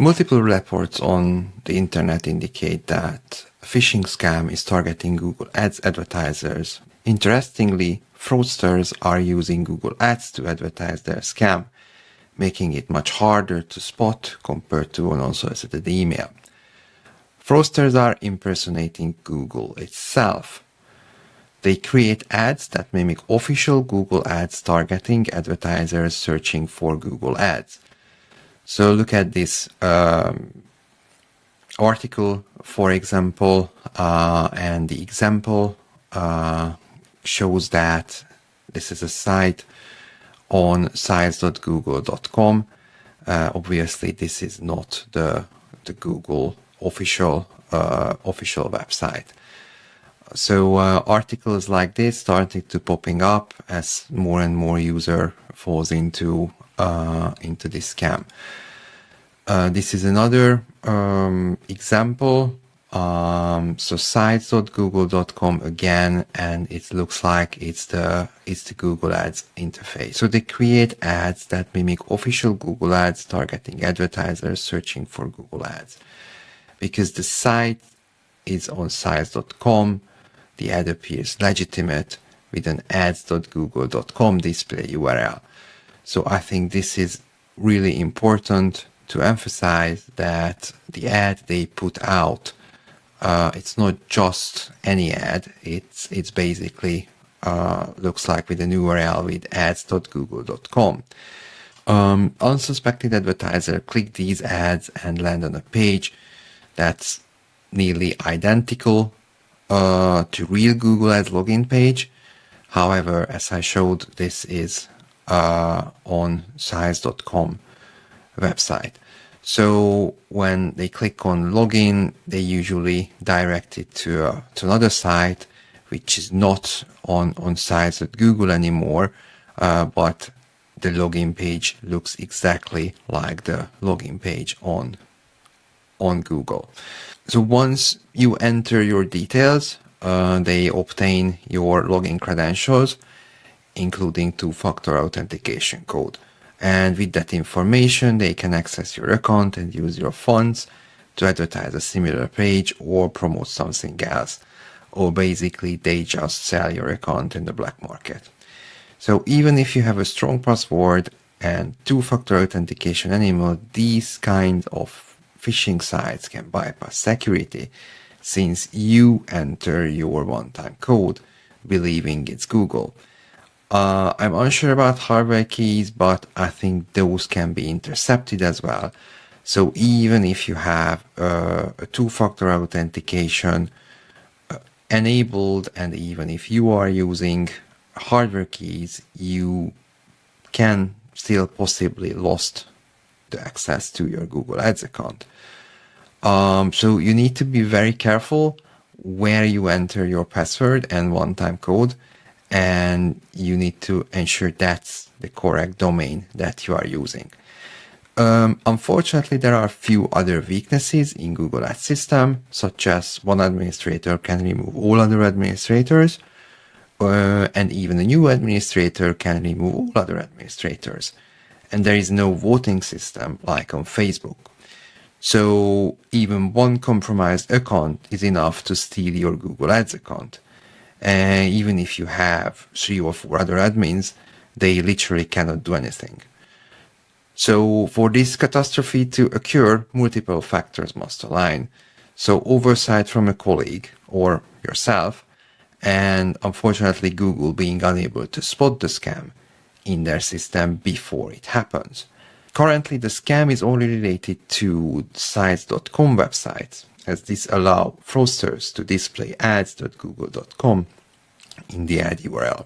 Multiple reports on the internet indicate that a phishing scam is targeting Google Ads advertisers. Interestingly, fraudsters are using Google Ads to advertise their scam, making it much harder to spot compared to an unsolicited email. Fraudsters are impersonating Google itself. They create ads that mimic official Google Ads targeting advertisers searching for Google Ads. So look at this article, for example, and the example shows that this is a site on sites.google.com. Obviously, this is not the Google official website. So articles like this started to popping up as more and more user falls into this scam. This is another example. So sites.google.com again, and it looks like it's the Google Ads interface. So they create ads that mimic official Google Ads targeting advertisers searching for Google Ads. Because the site is on sites.com, the ad appears legitimate with an ads.google.com display URL. So I think this is really important to emphasize that the ad they put out, it's not just any ad. It's basically looks like with an URL with ads.google.com. Unsuspecting advertiser click these ads and land on a page that's nearly identical to real Google Ads login page. However, as I showed, this is on sites.com website. So when they click on login, they usually direct it to another site, which is not on sites at Google anymore, but the login page looks exactly like the login page on Google. So once you enter your details, they obtain your login credentials, including two-factor authentication code. And with that information, they can access your account and use your funds to advertise a similar page or promote something else. Or basically, they just sell your account in the black market. So even if you have a strong password and two-factor authentication anymore, these kinds of phishing sites can bypass security since you enter your one-time code believing it's Google. I'm unsure about hardware keys, but I think those can be intercepted as well. So even if you have a two-factor authentication enabled, and even if you are using hardware keys, you can still possibly lost the access to your Google Ads account. So you need to be very careful where you enter your password and one-time code, and you need to ensure that's the correct domain that you are using. Unfortunately, there are a few other weaknesses in Google Ads system, such as one administrator can remove all other administrators, and even a new administrator can remove all other administrators. And there is no voting system like on Facebook. So even one compromised account is enough to steal your Google Ads account. And even if you have 3 or 4 other admins, they literally cannot do anything. So for this catastrophe to occur, multiple factors must align. So oversight from a colleague or yourself, and unfortunately Google being unable to spot the scam in their system before it happens. Currently, the scam is only related to sites.com websites, as this allows fraudsters to display ads.google.com in the ad URL.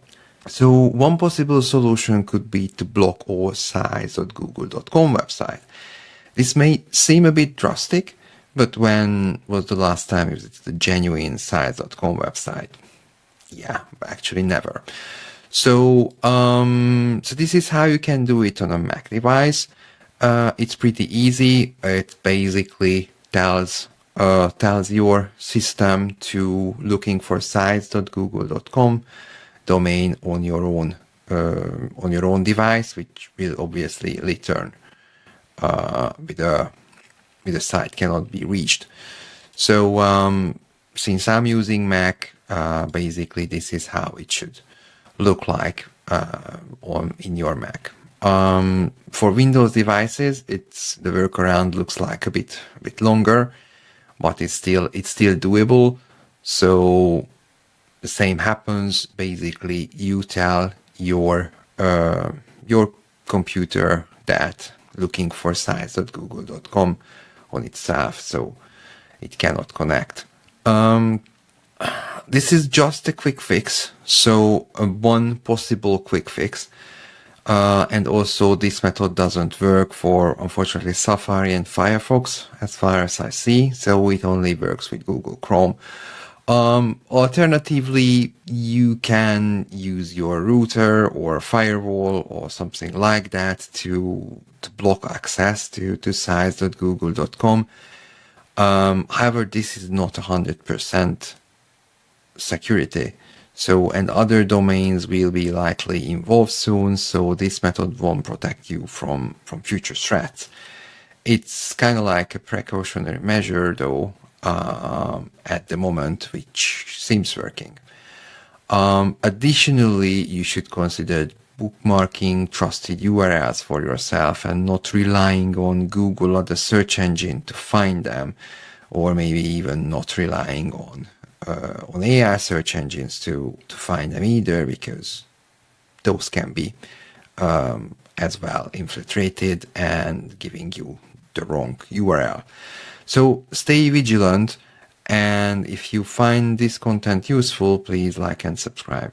So one possible solution could be to block all sites.google.com website. This may seem a bit drastic, but when was the last time you visited the genuine sites.com website? Yeah, actually never. So this is how you can do it on a Mac device. It's pretty easy. It basically tells your system to looking for sites.google.com domain on your own device, which will obviously return with a with the site cannot be reached. So since I'm using Mac, basically this is how it should look like in your Mac. For Windows devices, the workaround looks like a bit longer, but it's still doable. So the same happens. Basically, you tell your computer that looking for sites.google.com on itself, so it cannot connect. This is just a quick fix, so one possible quick fix. And also this method doesn't work for, unfortunately, Safari and Firefox, as far as I see, so it only works with Google Chrome. Alternatively, you can use your router or firewall or something like that to block access to sites.google.com. However, this is not 100% security. So, and other domains will be likely involved soon, so this method won't protect you from future threats. It's kind of like a precautionary measure, though, at the moment, which seems working. Additionally, you should consider bookmarking trusted URLs for yourself and not relying on Google or the search engine to find them, or maybe even not relying on AI search engines to find them either, because those can be as well infiltrated and giving you the wrong URL. So stay vigilant, and if you find this content useful, please like and subscribe.